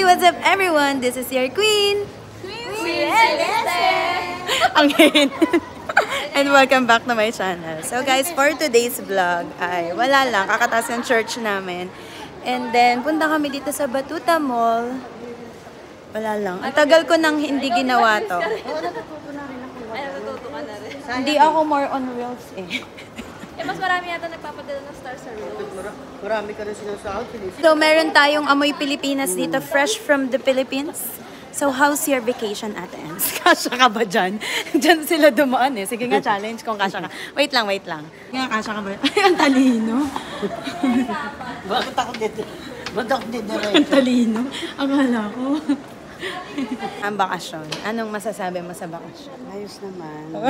what's up everyone? This is your Queen! Queen Celeste! Ang hin. And welcome back to my channel. So guys, for today's vlog ay wala lang, kakataas ng church namin. And then, punta kami dito sa Batuta Mall. Wala lang. Ang tagal ko nang hindi ginawa to. Hindi ako more on reels eh. Mas marami yata nagpapadala ng stars sa reels. Marami ka rin sinasahod. So, meron tayong amoy Pilipinas dito, fresh from the Philippines. So, how's your vacation, Ate Ems? Kasha ka ba dyan? Dyan sila dumaan eh. Sige nga, challenge kung kasha ka. Wait lang. Nga, kasha ka ba? Ay, ang talino. Bakit ako dito? Ba't ako dito rin? Ang talino. Akala ko. Ang bakasyon. Anong masasabi mo sa bakasyon? Ayos naman.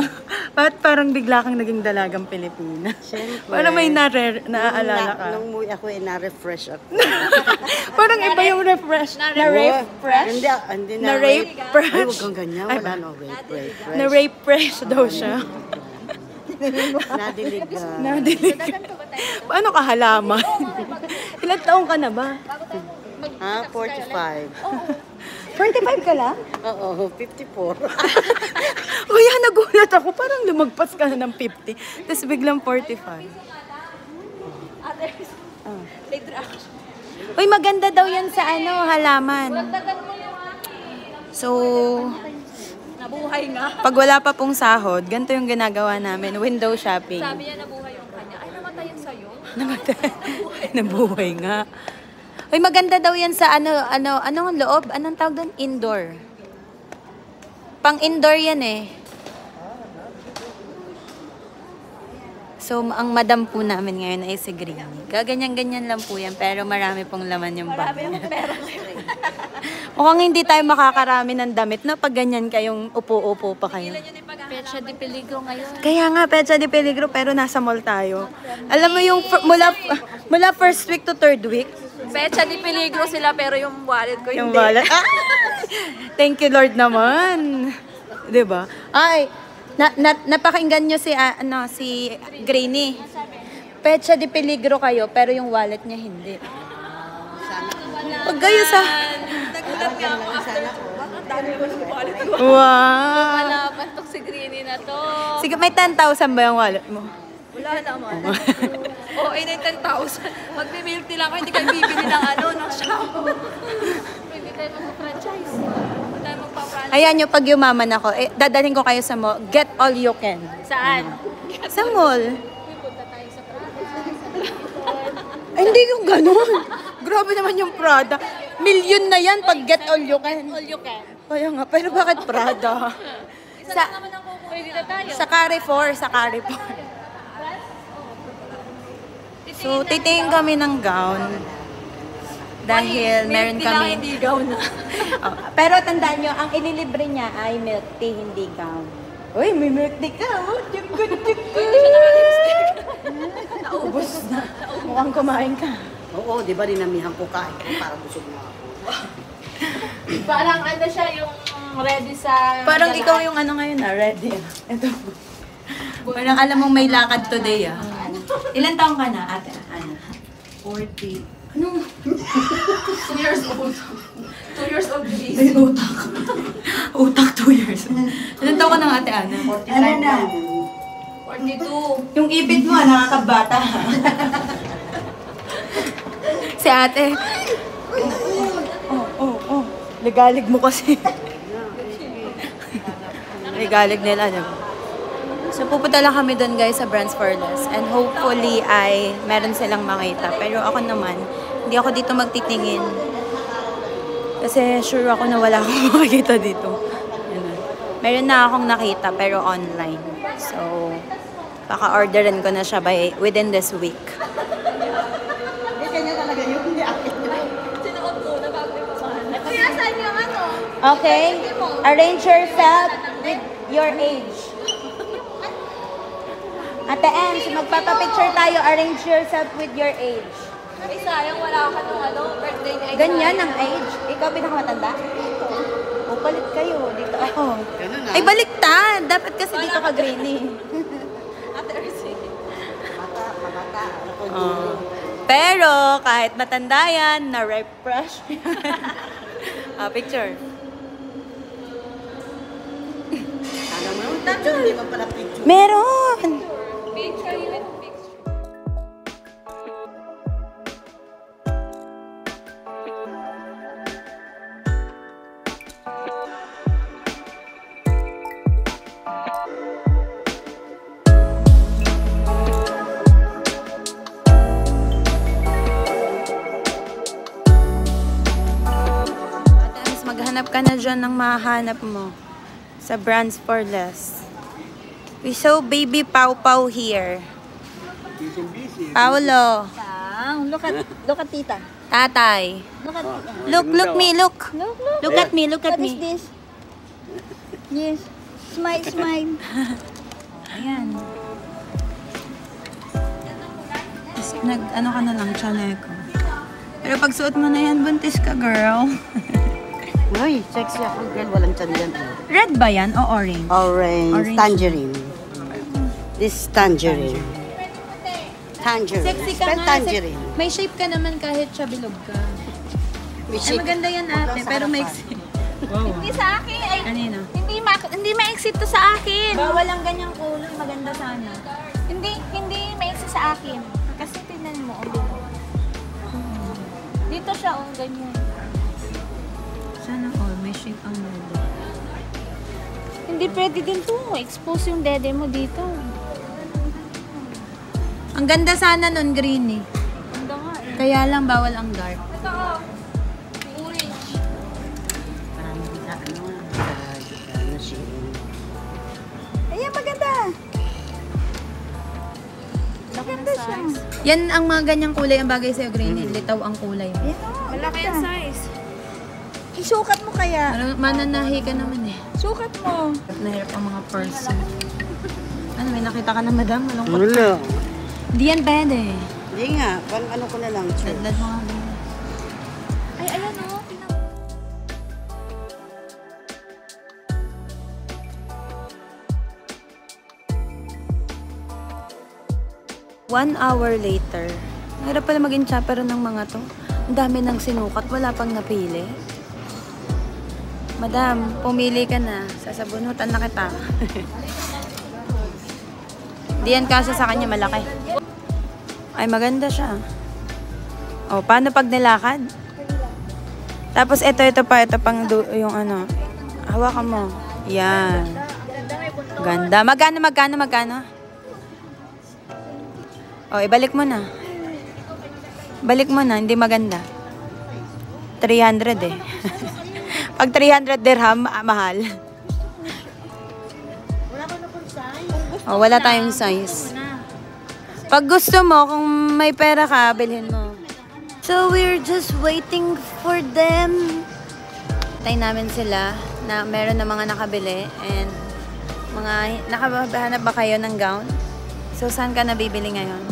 Ba't parang bigla kang naging dalagang Pilipina? Siyempre. Parang may naaalala ka. Nung umuwi ako, na-refresh ako. Parang iba yung refresh. Na-refresh? Hindi na. Na-rape Ay, fresh? huwag kang ganyan. Wala no rape. Na-rape fresh daw siya. Nadilig. Nadilig. Paano ka halaman? Ilang taong ka na ba? Ha? 45. 45 ka lang? Oo, 54. Kuya, nagulat ako. Parang lumagpas ka na ng 50. Tapos biglang 45. Others, late reaction. Uy, maganda daw yan sa halaman. Dagdagan mo yung aking. So, Nabuhay nga. pag wala pa pong sahod, ganito yung ginagawa namin. Window shopping. Sabi niya nabuhay yung kanya. Ay, namatay yung sayo. Nabuhay nga. Uy, maganda daw yan sa anong loob? Anong tawag doon? Indoor. Pang indoor yan eh. So, ang madam po namin ngayon ay si Greenie. Gaganyan-ganyan lang po yan, pero marami pong laman yung bag. Marami yung pera. Mukhang hindi tayo makakarami ng damit na pag ganyan kayong upo-upo pa kayo. Pecha de peligro ngayon. Kaya nga, Pecha de Peligro, pero nasa mall tayo. Alam mo yung mula first week to third week, Pecha de peligro sila pero yung wallet ko yung hindi. wallet. Ah! Thank you Lord naman. 'Di ba? Ay, napakinggan nyo si Greenie. Pecha de Peligro kayo pero yung wallet niya hindi. Pag kayo sa Nagulat nga ako after. Bakit dami naman yung wallet ko? Wow. Malaman tong si Greenie na to. Sige, may 10,000 ba yung wallet mo? Wala naman. Oo, ay na yung 10,000. Magme-milk tea lang ako, hindi kayo bibili ng shampoo. Hindi tayo mag-franchise. Hindi tayo magpa-franchise. Ayan nyo, pag yumaman ako, dadalhin ko kayo sa mall. Get all you can. Saan? Sa mall. Punta tayo sa Prada. Ay, hindi yung ganun. Grabe naman yung Prada. Million na yan pag get all you can. All you can. Kaya nga, pero bakit Prada? Isa lang naman ang kukuha. Dito tayo. Sa Carrefour. So, titingin kami ng gown. Dahil meron kami... Hindi gaw na. Oh, pero tandaan nyo, ang ililibre niya ay milk tea, hindi gown. Uy, may milk tea ka. Oh, Hindi siya naka-lipstick. Ubus na. Mukhang kumain ka. Oo, di ba dinamihan ko kain para busog mo ako. Parang ano siya yung ready sa... Parang ikaw yung ngayon ready. Ito. Parang alam mong may lakad today Ilan taong ka na, ate? 40. Ano? 2 years old. 2 years old please. Ay, utak. Utak 2 years. Ilan taong ka na, ate Ana? 45 na. 42. Yung ipit mo, nakakabata. Si ate. Oh. Ligalig mo kasi. Ligalig nila, alam mo. So, pupunta lang kami doon guys sa Brands for Less. And hopefully ay meron silang makita. Pero ako naman, hindi ako dito magtitingin. Kasi sure ako na wala akong makikita dito. Meron na akong nakita pero online. So, baka orderin ko na siya within this week. Hindi kanya talaga yun, hindi akin yun. Sinuot ko na bago yung pasahan. Kuya, saan yung ano? Okay? Arrange yourself with your age. Ate Ems, magpapapicture tayo. Arrange yourself with your age. Ay, sayang wala ka nung birthday niya. Ganyan ang age. Ikaw pinakamatanda? O, palit kayo. Dito ako. Ganun na. Ay, baliktad. Dapat kasi dito ka, Greenie. Ate Ersie. Mabata. Pero, kahit matanda yan, na-refresh. Ah, picture. Alam mo, picture, hindi man pala picture. Meron! Picture, you with picture. At maghanap ka na dyan ng mahanap mo sa Brands for Less. We saw baby Pau Pau here. Paulo. Look at tita. Tatay. Look at tita. Look me, look. Look. Look at me, look at What is me. this? Yes. Smile, smile. Ayan. Ano ka na lang, chaneko. Pero pag suot mo na yan, buntis ka, girl. Uy, sexy ako, girl. Walang tiyan yan. Red ba yan o orange? Orange. Orange. Tangerine. This tangerine. Tangerine. Sexy ka Spell nga. tangerine. May shape ka naman kahit siya bilog ka. May Ay, shape. maganda yan ate, pero may... Hindi sa akin. Ay, Kanino? hindi ma-exit to sa akin. Bawal ang ganyang kulay, maganda sana. Hindi ma-exit sa akin. Kasi tignan mo, oh, dito. Dito siya, oh, ganyan. Sana all, may shape ang dede. Hindi pwede din to. Expose yung dede mo dito. Ang ganda sana nun, green eh. Ganda nga eh. Kaya lang bawal ang dark. Ito, oh. Orange. Parang hindi ka, ano siya. Ayan, maganda. Maganda siya. Yan ang mga ganyang kulay ang bagay sa'yo, green eh. Litaw ang kulay mo. Ayan, oh, Malaki ang size. Isukat mo kaya. Mananahi ka naman eh. Sukat mo. Nahirap ang mga person. Ano, may nakita ka na madam? Malungkot. Wala. Hindi yan pwede. Hindi nga, parang ano ko na lang. Sure. Dadlad mo nga. Ay, ayan oh. 1 hour later. Mahirap pala maging chaperone ng mga to. Ang dami ng sinukat, wala pang napili. Madam, pumili ka na. Sasabunutan na kita. Di yan kasi sa kanya malaki. Ay, maganda siya. O, paano pag nilakad? Tapos ito pang yung ano. Hawakan mo. Yan. Ganda. Magkano? O, ibalik mo na. Balik mo na, hindi maganda. 300 eh. Pag 300 dirham, mahal. Oh, wala tayong size. Pag gusto mo, kung may pera ka, bilhin mo. So, we're just waiting for them. Tayo namin sila na meron na mga nakabili and mga nakahanap ba kayo ng gown? So, saan ka nabibili ngayon?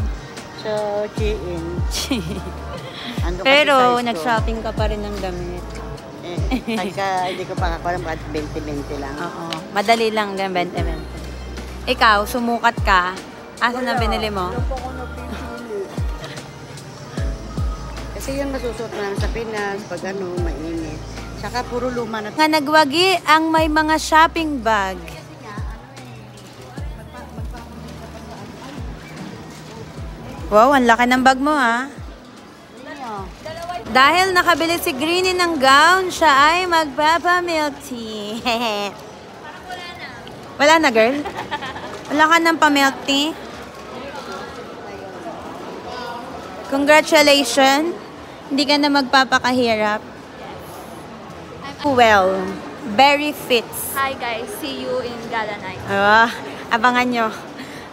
So, Shein. Ando kasi Pero, size ko. nag-shopping ka pa rin ng damit. Hindi ko pa kakulang kahit 20-20 lang. Oo. Madali lang din, 20-20. Ikaw, sumukat ka. Asa na binili mo? Kasi yun masusuot mo lang sa Pinas, pag ano, mainit. Saka puro luma na. Nga nagwagi ang may mga shopping bag. Wow, ang laki ng bag mo ha. Dahil nakabili si Greenie ng gown, siya ay magpapa-milk tea. Wala na, girl? Wala ka ng pa-milk tea? Congratulations. Hindi ka na magpapakahirap. Well, very fits. Hi guys, see you in Gala Night. Abangan nyo.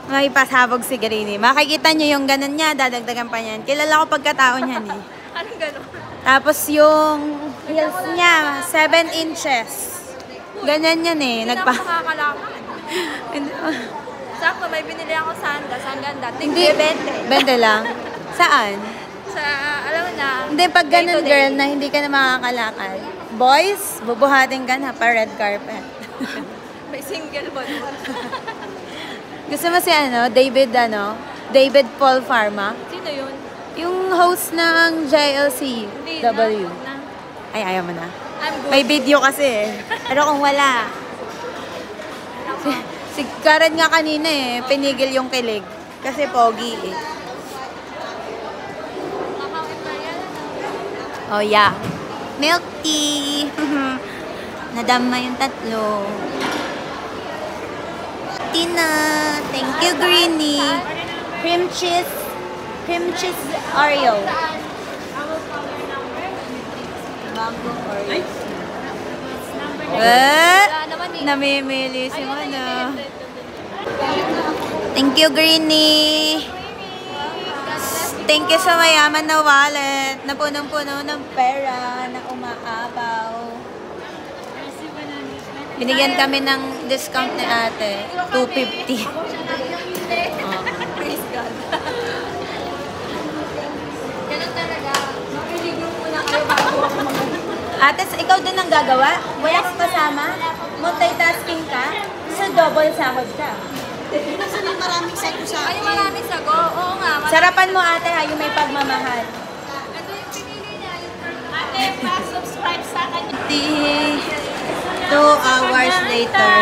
May pasabog si Greenie. Makikita nyo yung ganun niya, dadagdagan pa niyan. Kilala ko pagkatao niyan eh. Anong gano'n? Tapos yung heels niya, 7 inches. Ganyan yan eh. Hindi na ako makakalaman. Sakto, may binili ako sandas. Ang ganda. Hindi. Tigbe 20. 20 lang. Saan? Sa, alam mo na. Hindi, pag day ganun to day. girl na hindi ka na makakalakad. Boys, bubuhatin ka na pa red carpet. May single ba doon? Gusto mo si David Paul Pharma? Sino yun? Yung host ng JLC Hindi W. na. Ay, ayaw mo na. I'm good. May video kasi eh. Pero kung wala. Si Karen nga kanina eh, pinigil yung kilig. Kasi pogi eh. Oh yeah. Milk tea. Nadama yung tatlo. Tina. Thank you, Greenie. Cream cheese. Cream cheese Oreo. Mango Oreo. Namimili si Mana. Thank you, Greenie. Thank you sa mayaman na wallet na punong-puno ng pera na umaapaw. Binigyan kami ng discount ni ate. 250. Praise God. Ganun talaga. Makiligro muna kayo bago ako Ate, ikaw din ang gagawa? Wala kang kasama? Multitasking ka? So, double sahod ka. Ay, maraming sago. Oo nga. Sarapan mo ate ha, yung may pagmamahal. Ito yung pinili niya. Ate, pa-subscribe sa kanya. 2 hours later.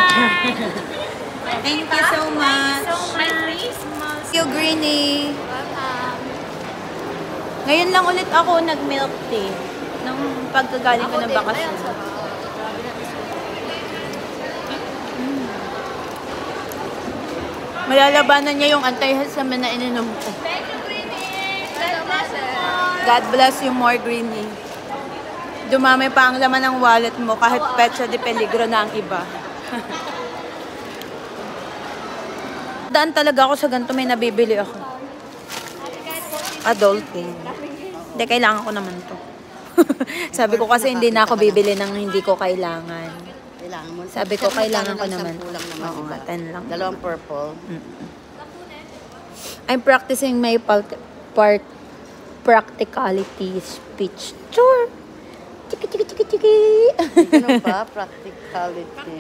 Thank you so much. Thank you, Greenie. Ngayon lang ulit ako nag-milk tea. Nung pagkagaling ko ng bakasyon. Malalabanan niya yung anti-histamine na ininom ko. God bless you more, Greenie. Dumami pa ang laman ng wallet mo kahit petsa de peligro na ang iba. Daan talaga ako sa ganito, may nabibili ako. Adulting. Hindi, kailangan ko naman to. Sabi ko kasi hindi na ako bibili ng hindi ko kailangan. Kailangan mo. Sabi ko, kailangan ko Lang naman. 10 lang naman, Oo diba? nga, 10 lang. Dalawang purple. I'm practicing my practicality speech. Sure. Chiki, chiki, chiki, chiki. Ganun ba? Practicality.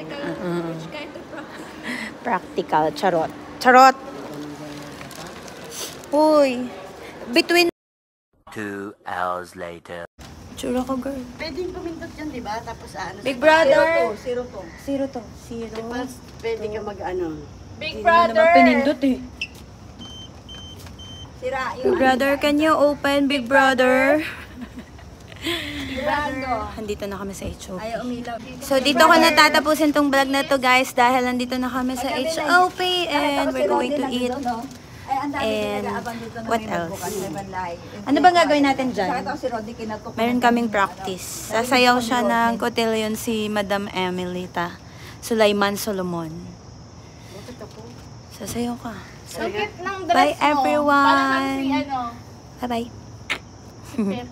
Practical. Charot. Charot. Uy. Between 2 hours later. Tsura ko, girl. Pwedeng pumindot yun, di ba? Tapos ano? Big brother. Zero to. Zero to. Zero. Tapos pwede ka mag-ano. Big Hindi na naman pinindot eh. Sira Big brother, can you open, big brother? Andito na kami sa HOP. Ayaw umilaw. So, dito ko natatapusin tong vlog na to, guys, dahil nandito na kami sa HOP and we're going to eat. And what else? Ano bang gagawin natin dyan? Meron kaming practice. Sasayaw siya ng cotillion si Madam Emilita Sulaiman Solomon. Sasayaw ka. Ang cute ng dress Bye, mo. everyone. Parang si ano. Bye-bye.